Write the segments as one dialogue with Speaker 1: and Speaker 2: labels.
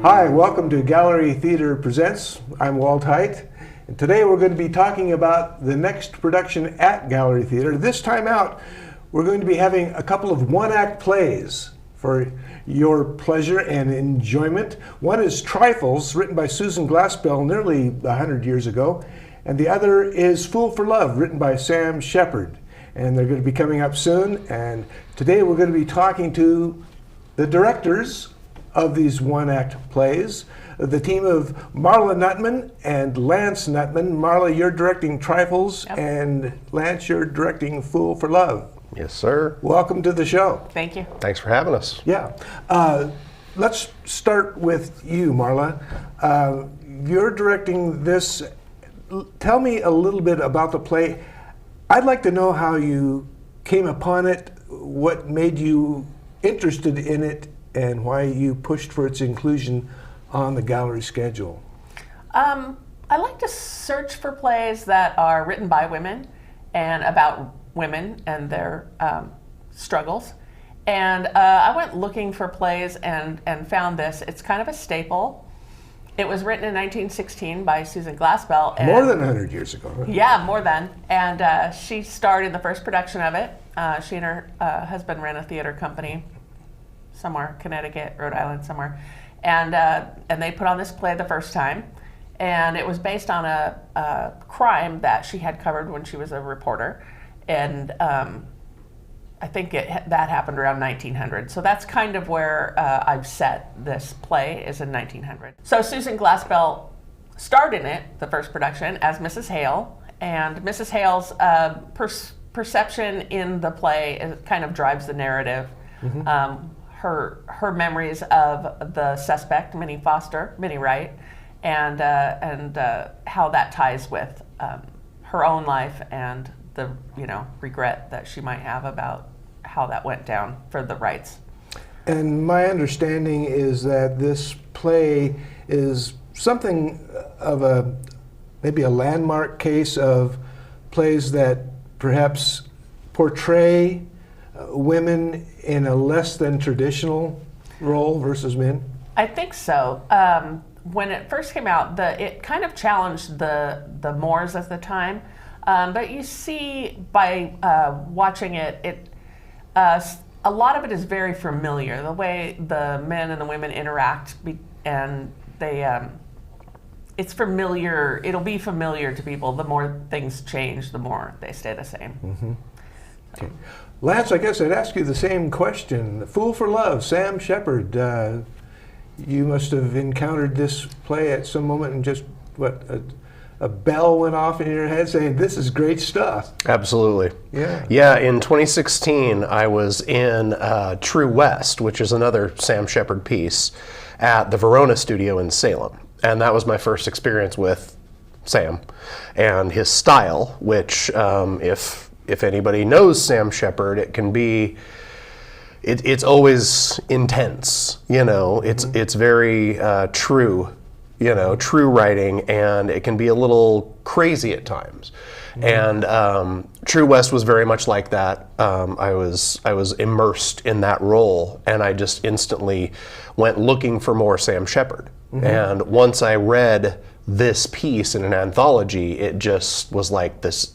Speaker 1: Hi, welcome to Gallery Theater Presents. I'm Walt Height, and today we're going to be talking about the next production at Gallery Theater. This time out, we're going to be having a couple of one-act plays for your pleasure and enjoyment. One is Trifles, written by Susan Glaspell nearly 100 years ago, and the other is Fool for Love, written by Sam Shepard. And they're going to be coming up soon, and today we're going to be talking to the directors of these one-act plays, the team of Marla Nutman and Lance Nutman. Marla, you're directing Trifles, yep. And Lance, you're directing Fool for Love.
Speaker 2: Yes, sir.
Speaker 1: Welcome to the show.
Speaker 3: Thank you.
Speaker 2: Thanks for having us.
Speaker 1: Yeah. Let's start with you, Marla. You're directing this. Tell me a little bit about the play. I'd like to know how you came upon it, what made you interested in it, and why you pushed for its inclusion on the gallery schedule.
Speaker 3: I like to search for plays that are written by women and about women and their struggles. And I went looking for plays and found this. It's kind of a staple. It was written in 1916 by Susan Glaspell. And
Speaker 1: more than 100 years ago. Right?
Speaker 3: Yeah, more than. And she starred in the first production of it. She and her husband ran a theater company somewhere, Connecticut, Rhode Island, somewhere. And they put on this play the first time. And it was based on a crime that she had covered when she was a reporter. And I think that happened around 1900. So that's kind of where I've set this play, is in 1900. So Susan Glaspell starred in it, the first production, as Mrs. Hale. And Mrs. Hale's perception in the play kind of drives the narrative. Mm-hmm. Her memories of the suspect, Minnie Wright, and how that ties with her own life and the regret that she might have about how that went down for the Wrights.
Speaker 1: And my understanding is that this play is something of maybe a landmark case of plays that perhaps portray women in a less than traditional role versus men?
Speaker 3: I think so. When it first came out, it kind of challenged the mores at the time. But you see by watching it, a lot of it is very familiar. The way the men and the women interact, and it's familiar. It'll be familiar to people. The more things change, the more they stay the same.
Speaker 1: Mm-hmm. Okay. Lance, I guess I'd ask you the same question. Fool for Love, Sam Shepard. You must have encountered this play at some moment and just, a bell went off in your head saying, this is great stuff.
Speaker 2: Absolutely.
Speaker 1: Yeah.
Speaker 2: Yeah, in 2016, I was in True West, which is another Sam Shepard piece, at the Verona studio in Salem. And that was my first experience with Sam and his style, which if anybody knows Sam Shepard, it can be, it's always intense, it's very true, true writing, and it can be a little crazy at times. Mm-hmm. And True West was very much like that. I was immersed in that role, and I just instantly went looking for more Sam Shepard. Mm-hmm. And once I read this piece in an anthology, it just was like this,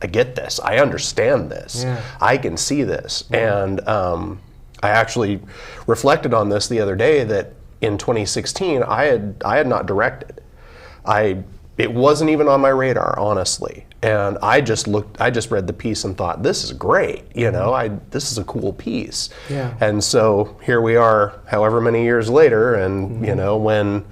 Speaker 2: I get this, I understand this, yeah. I can see this. Yeah. And I actually reflected on this the other day that in 2016, I had not directed. It wasn't even on my radar, honestly. And I just read the piece and thought, this is great, this is a cool piece.
Speaker 1: Yeah.
Speaker 2: And so here we are, however many years later, and mm-hmm. When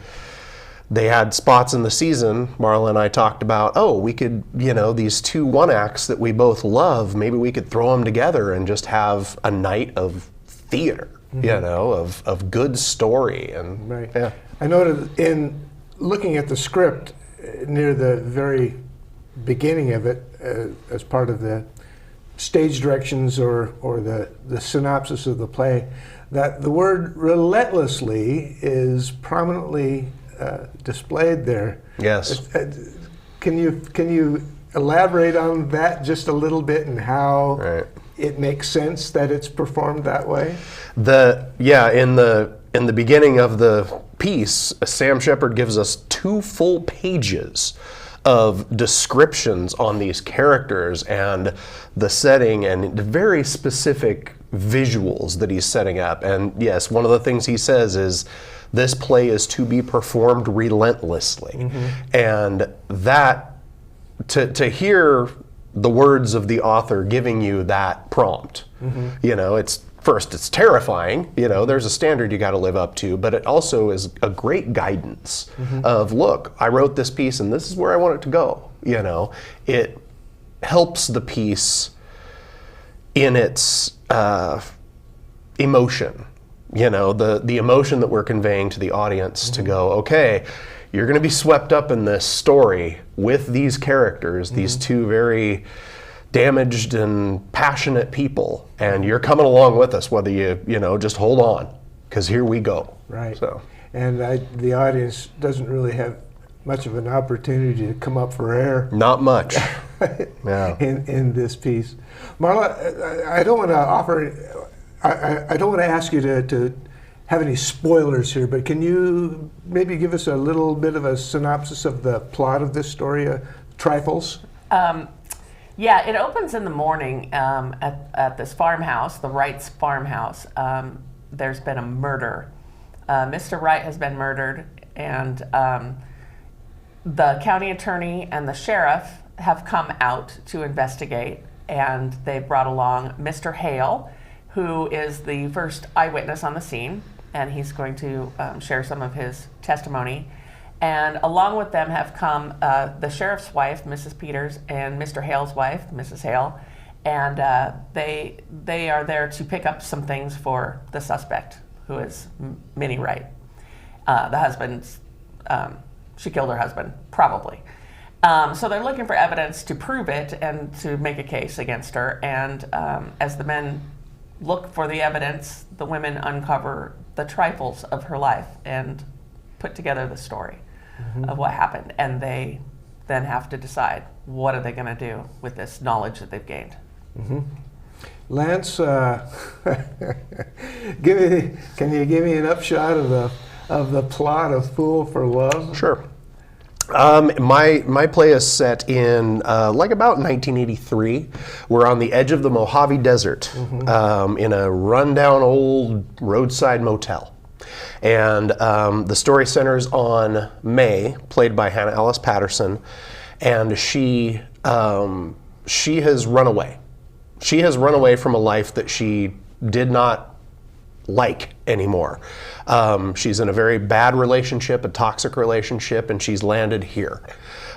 Speaker 2: they had spots in the season, Marla and I talked about, we could, these two one-acts that we both love, maybe we could throw them together and just have a night of theater, mm-hmm. of good story. And
Speaker 1: right.
Speaker 2: Yeah.
Speaker 1: I noted in looking at the script near the very beginning of it, as part of the stage directions or the synopsis of the play, that the word relentlessly is prominently displayed there.
Speaker 2: Yes.
Speaker 1: Can you elaborate on that just a little bit and how
Speaker 2: right.
Speaker 1: it makes sense that it's performed that way?
Speaker 2: In the beginning of the piece, Sam Shepard gives us 2 full pages of descriptions on these characters and the setting and the very specific visuals that he's setting up. And yes, one of the things he says is, this play is to be performed relentlessly. And that, to hear the words of the author giving you that prompt, you know, it's terrifying, you know, there's a standard you got to live up to, but it also is a great guidance of, look, I wrote this piece and this is where I want it to go. You know, it helps the piece in its emotion, you know, the emotion that we're conveying to the audience to go, okay, you're going to be swept up in this story with these characters, these 2 very damaged and passionate people, and you're coming along with us, whether you know, just hold on, because here we go.
Speaker 1: Right.
Speaker 2: So,
Speaker 1: and the audience doesn't really have much of an opportunity to come up for air.
Speaker 2: Not much. Yeah.
Speaker 1: In this piece, Marla, I don't want to offer. I don't want to ask you to have any spoilers here, but can you maybe give us a little bit of a synopsis of the plot of this story, Trifles?
Speaker 3: Yeah, it opens in the morning at this farmhouse, the Wright's farmhouse. There's been a murder. Mr. Wright has been murdered, and the county attorney and the sheriff have come out to investigate, and they brought along Mr. Hale, who is the first eyewitness on the scene, and he's going to share some of his testimony. And along with them have come the sheriff's wife, Mrs. Peters, and Mr. Hale's wife, Mrs. Hale, and they are there to pick up some things for the suspect, who is Minnie Wright. The husband's, she killed her husband, probably. So they're looking for evidence to prove it and to make a case against her. And as the men look for the evidence, the women uncover the trifles of her life and put together the story of what happened. And they then have to decide, what are they going to do with this knowledge that they've gained?
Speaker 1: Lance, can you give me an upshot of the plot of Fool for Love?
Speaker 2: Sure. My play is set in like about 1983. We're on the edge of the Mojave Desert in a rundown old roadside motel. And the story centers on May, played by Hannah Alice Patterson, and she has run away. She has run away from a life that she did not like anymore. She's in a very bad relationship, a toxic relationship, and she's landed here.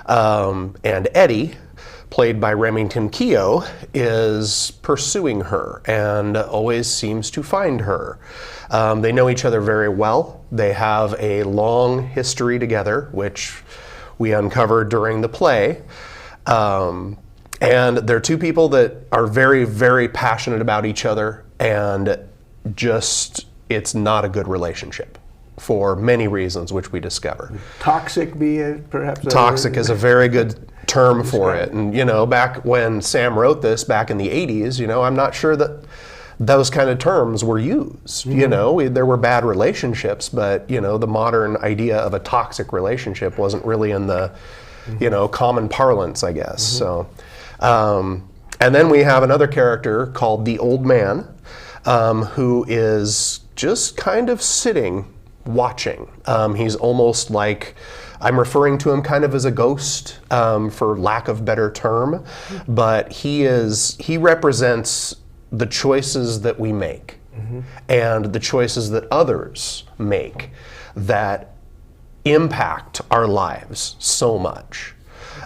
Speaker 2: And Eddie, played by Remington Keogh, is pursuing her and always seems to find her. They know each other very well. They have a long history together, which we uncovered during the play. And they're 2 people that are very, very passionate about each other, and just, it's not a good relationship for many reasons, which we discover.
Speaker 1: Toxic be perhaps?
Speaker 2: Toxic is a very good term for it. And, you know, back when Sam wrote this back in the 80s, you know, I'm not sure that those kind of terms were used. You know, there were bad relationships, but, you know, the modern idea of a toxic relationship wasn't really in the, you know, common parlance, I guess. So, and then we have another character called the Old Man, who is just kind of sitting, watching. He's almost like, I'm referring to him kind of as a ghost, for lack of better term, but he represents the choices that we make and the choices that others make that impact our lives so much.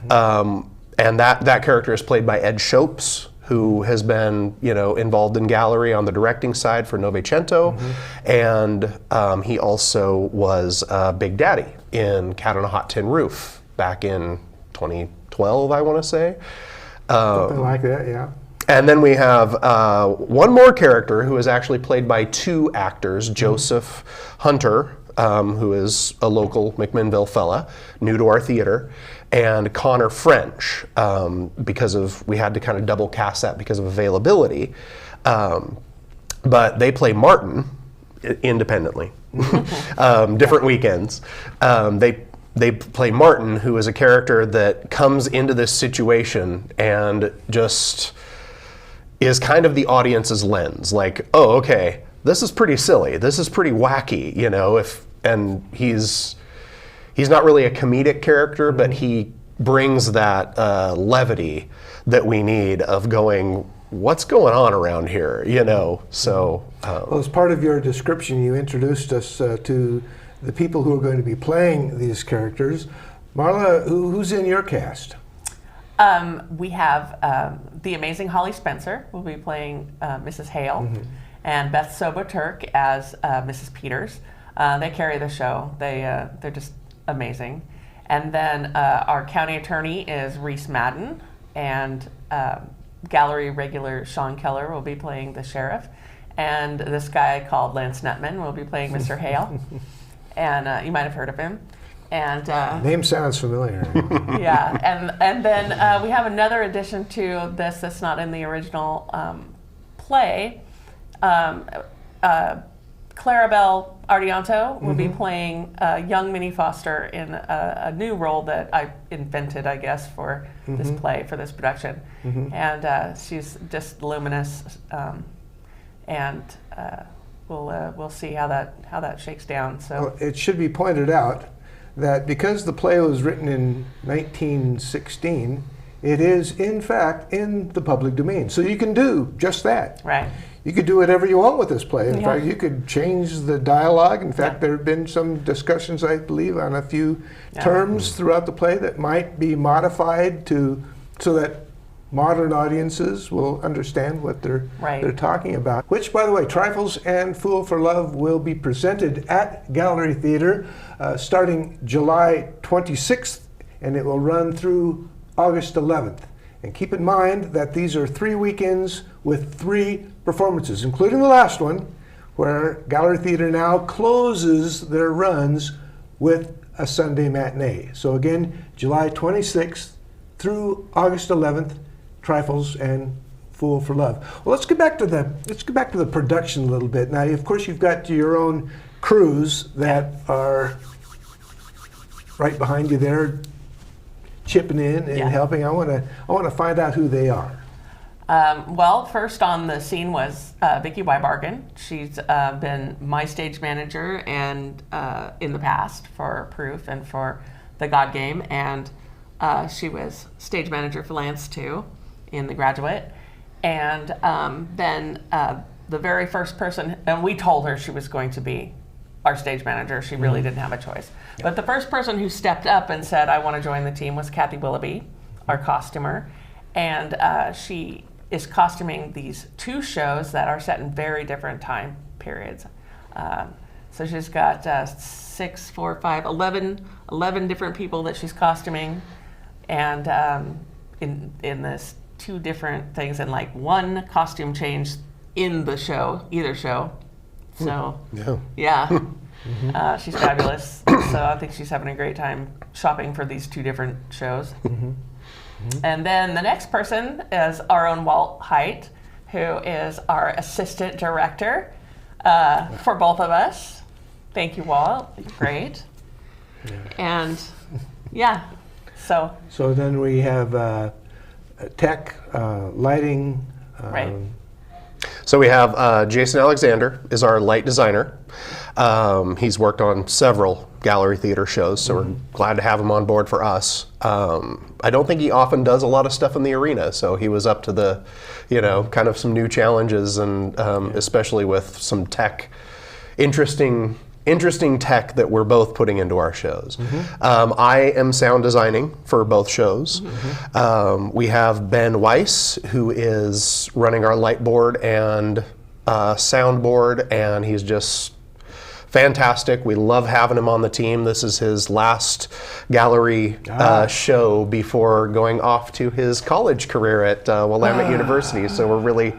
Speaker 2: And that character is played by Ed Shopes, who has been, you know, involved in gallery on the directing side for Novecento, and he also was Big Daddy in Cat on a Hot Tin Roof back in 2012, I want to say.
Speaker 1: Something like that, yeah.
Speaker 2: And then we have one more character who is actually played by 2 actors, Joseph Hunter, who is a local McMinnville fella, new to our theater, and Connor French, we had to kind of double cast that because of availability. But they play Martin independently, different weekends. They play Martin, who is a character that comes into this situation and just is kind of the audience's lens. Like, oh, okay, this is pretty silly. This is pretty wacky, you know. And he's not really a comedic character, but he brings that levity that we need of going, what's going on around here, you know? So,
Speaker 1: well, as part of your description, you introduced us to the people who are going to be playing these characters. Marla, who's in your cast?
Speaker 3: We have the amazing Holly Spencer will be playing Mrs. Hale, and Beth Sobo-Turk as Mrs. Peters. They carry the show. They're just amazing. And then our county attorney is Reese Madden, and gallery regular Sean Keller will be playing the sheriff, and this guy called Lance Nutman will be playing Mr. Hale, and you might have heard of him. And
Speaker 1: name sounds familiar.
Speaker 3: yeah, and then we have another addition to this that's not in the original play. Clarabelle Ardianto will be playing young Minnie Foster in a new role that I invented, I guess, for this play, for this production. And she's just luminous, and we'll see how that shakes down. So
Speaker 1: well, it should be pointed out that because the play was written in 1916, it is in fact in the public domain. So you can do just that.
Speaker 3: Right.
Speaker 1: You could do whatever you want with this play. In fact, you could change the dialogue. In fact, there have been some discussions, I believe, on a few terms throughout the play that might be modified so that modern audiences will understand what they're talking about. Which, by the way, Trifles and Fool for Love will be presented at Gallery Theater starting July 26th, and it will run through August 11th. And keep in mind that these are 3 weekends with 3 performances, including the last one, where Gallery Theater now closes their runs with a Sunday matinee. So again, July 26th through August 11th, Trifles and Fool for Love. Well, let's get back to the production a little bit. Now, of course, you've got your own crews that are right behind you there, chipping in and helping. I want to find out who they are.
Speaker 3: Well, first on the scene was Vicki Weibargen. She's been my stage manager and in the past for Proof and for The God Game, and she was stage manager for Lance too in The Graduate. And then the very first person, and we told her she was going to be our stage manager. She really didn't have a choice. But the first person who stepped up and said, I want to join the team, was Kathy Willoughby, our costumer. And she is costuming these 2 shows that are set in very different time periods. So she's got 11 different people that she's costuming, and in this 2 different things, and like 1 costume change in the show, either show. So she's fabulous. So I think she's having a great time shopping for these 2 different shows. And then the next person is our own Walt Height, who is our assistant director for both of us. Thank you, Walt. Great. And so
Speaker 1: then we have tech, lighting.
Speaker 2: So we have Jason Alexander is our light designer. He's worked on several Gallery Theater shows, so we're glad to have him on board for us. I don't think he often does a lot of stuff in the arena, so he was up to the, kind of some new challenges, and especially with some tech, interesting tech that we're both putting into our shows. I am sound designing for both shows. We have Ben Weiss, who is running our light board and soundboard, and he's just fantastic. We love having him on the team. This is his last gallery show before going off to his college career at Willamette University. So we're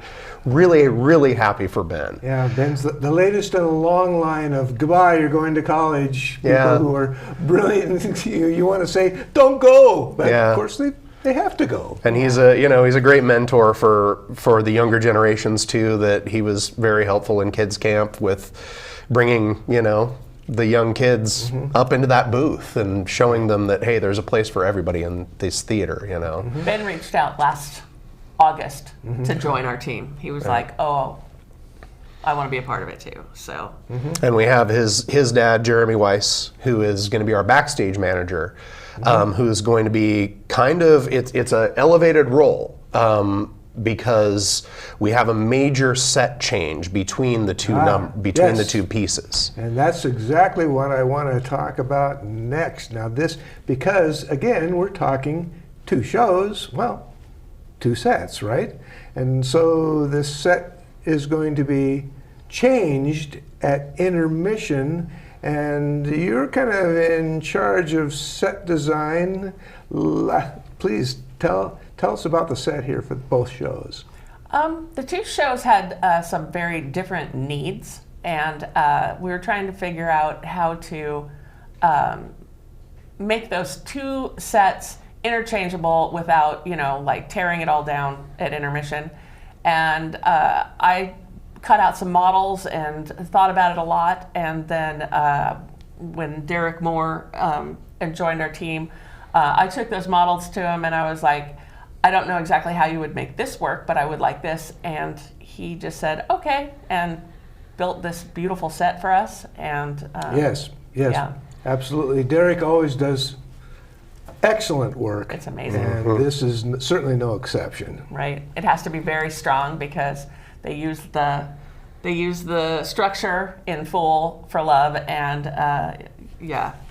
Speaker 2: really happy for Ben.
Speaker 1: Yeah, Ben's the latest in a long line of goodbye, you're going to college. People who are brilliant. You want to say, don't go. But of course They have to go.
Speaker 2: And he's a great mentor for the younger generations too. That he was very helpful in kids camp with bringing the young kids up into that booth and showing them that, hey, there's a place for everybody in this theater.
Speaker 3: Ben reached out last August to join our team. He was like, "Oh, I want to be a part of it too." So,
Speaker 2: and we have his dad, Jeremy Weiss, who is going to be our backstage manager, who's going to be it's a elevated role. Because we have a major set change between the two the two pieces.
Speaker 1: And that's exactly what I want to talk about next. Now because again, we're talking 2 shows, well, 2 sets, right? And so this set is going to be changed at intermission, and you're kind of in charge of set design. Please tell us about the set here for both shows.
Speaker 3: The 2 shows had some very different needs, and we were trying to figure out how to make those 2 sets interchangeable without, like tearing it all down at intermission. And I cut out some models and thought about it a lot. And then when Derek Moore joined our team, I took those models to him and I was like, I don't know exactly how you would make this work, but I would like this. And he just said, okay, and built this beautiful set for us. And
Speaker 1: yes,
Speaker 3: yeah.
Speaker 1: Absolutely. Derek always does excellent work.
Speaker 3: It's amazing.
Speaker 1: And this is certainly no exception.
Speaker 3: Right. It has to be very strong because they use the structure in full for love, and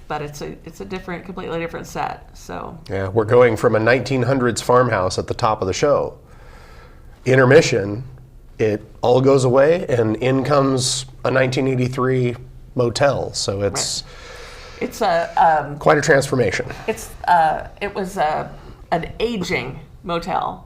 Speaker 3: but it's a completely different set. So
Speaker 2: yeah, we're going from a 1900s farmhouse at the top of the show. Intermission, it all goes away, and in comes a 1983 motel. So it's quite a transformation.
Speaker 3: It was an aging motel.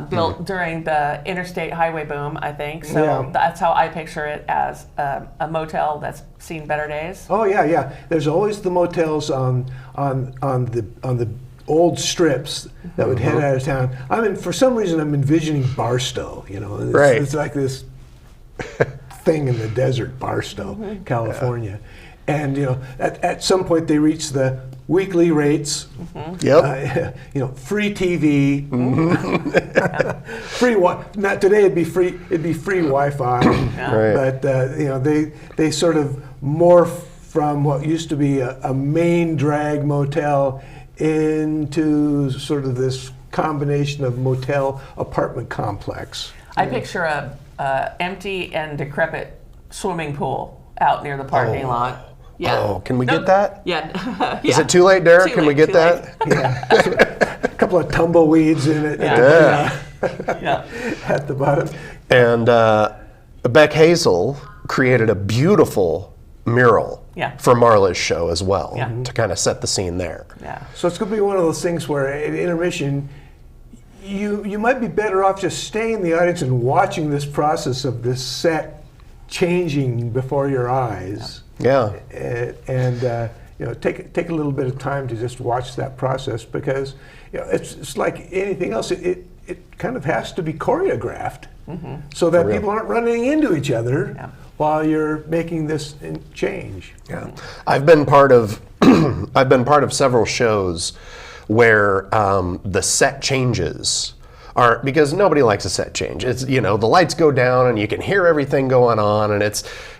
Speaker 3: Built during the interstate highway boom, I think. So that's how I picture it, as a motel that's seen better days.
Speaker 1: Oh yeah. There's always the motels on the old strips that would head out of town. For some reason I'm envisioning Barstow.
Speaker 2: Right.
Speaker 1: It's like this thing in the desert, Barstow, California, and at some point they reach the weekly rates.
Speaker 2: Yep.
Speaker 1: Free TV. Free not today. It'd be free. It'd be free Wi-Fi.
Speaker 2: Right.
Speaker 1: But they sort of morph from what used to be a main drag motel into sort of this combination of motel apartment complex.
Speaker 3: I picture a empty and decrepit swimming pool out near the parking lot. Yeah.
Speaker 2: Oh, can we get that?
Speaker 3: Yeah.
Speaker 2: Is it too late, Derek? Can we get that?
Speaker 1: Yeah. A couple of tumbleweeds in it.
Speaker 2: Yeah.
Speaker 1: At the bottom.
Speaker 2: And Beck Hazel created a beautiful mural for Marla's show as well to kind of set the scene there.
Speaker 3: Yeah.
Speaker 1: So it's going to be one of those things where at intermission, you might be better off just staying in the audience and watching this process of this set changing before your eyes.
Speaker 2: Yeah.
Speaker 1: And take a little bit of time to just watch that process, because it's like anything else. It kind of has to be choreographed so that people aren't running into each other while you're making this change.
Speaker 2: Yeah. I've been part of several shows where the set changes are, because nobody likes a set change. It's the lights go down and you can hear everything going on, and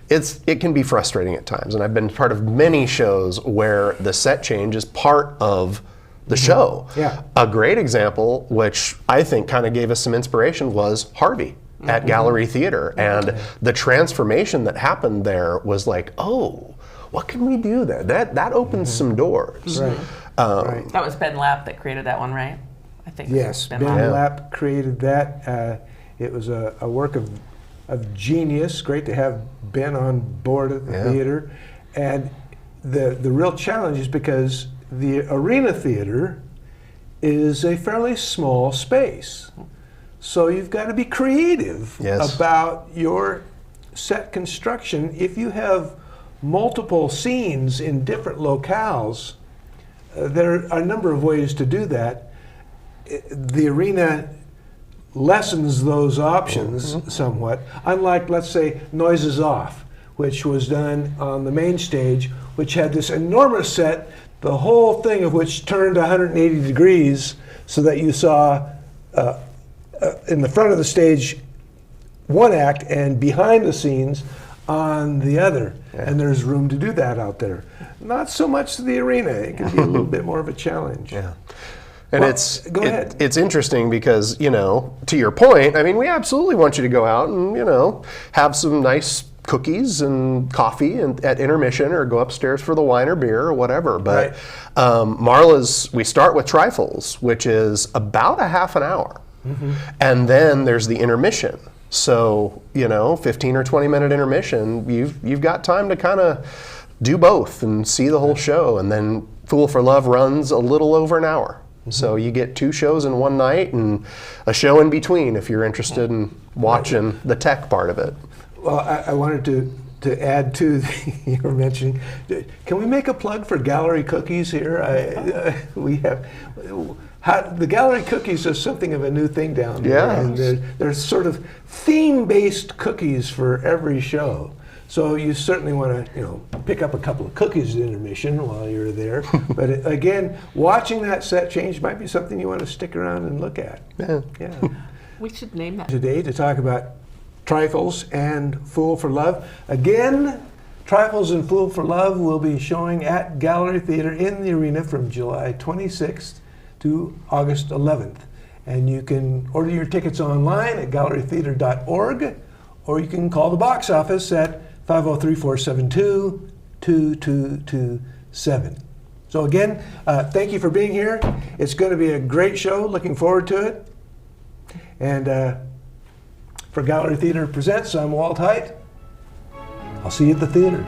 Speaker 2: it can be frustrating at times. And I've been part of many shows where the set change is part of the show.
Speaker 1: Yeah.
Speaker 2: A great example, which I think kind of gave us some inspiration, was Harvey at Gallery Theater. And the transformation that happened there was like, oh, what can we do there? That opens some doors.
Speaker 1: Right. Right.
Speaker 3: That was Ben Lapp that created that one, right? I think.
Speaker 1: Yes, Ben Lapp created that. It was a work of genius. Great to have Ben on board at the theater. And the real challenge is because the Arena Theater is a fairly small space. So you've got to be creative about your set construction. If you have multiple scenes in different locales, there are a number of ways to do that. the arena lessens those options somewhat, unlike, let's say, Noises Off, which was done on the main stage, which had this enormous set, the whole thing of which turned 180 degrees so that you saw in the front of the stage one act and behind the scenes on the other. And there's room to do that out there. Not so much the arena. It can be a little bit more of a challenge.
Speaker 2: Yeah. And
Speaker 1: Well,
Speaker 2: it's
Speaker 1: go ahead.
Speaker 2: it's interesting because, you know, to your point, I mean, we absolutely want you to go out and, you know, have some nice cookies and coffee and at intermission, or go upstairs for the wine or beer or whatever. But Marla's, we start with Trifles, which is about a half an hour. And then there's the intermission. So, you know, 15 or 20-minute intermission, you've got time to kind of do both and see the whole show. And then Fool for Love runs a little over an hour. So you get 2 shows in one night and a show in between if you're interested in watching the tech part of it.
Speaker 1: Well, I wanted to add to you were mentioning. Can we make a plug for Gallery Cookies here? We have the Gallery Cookies is something of a new thing down there.
Speaker 2: Yeah.
Speaker 1: And there's sort of theme-based cookies for every show. So you certainly want to, you know, pick up a couple of cookies at intermission while you're there. But again, watching that set change might be something you want to stick around and look at.
Speaker 2: Yeah.
Speaker 3: We should name that.
Speaker 1: Today to talk about Trifles and Fool for Love. Again, Trifles and Fool for Love will be showing at Gallery Theater in the Arena from July 26th to August 11th. And you can order your tickets online at gallerytheater.org, or you can call the box office at 503-472-2227. So again, thank you for being here. It's going to be a great show. Looking forward to it. And for Gallery Theater Presents, I'm Walt Height. I'll see you at the theater.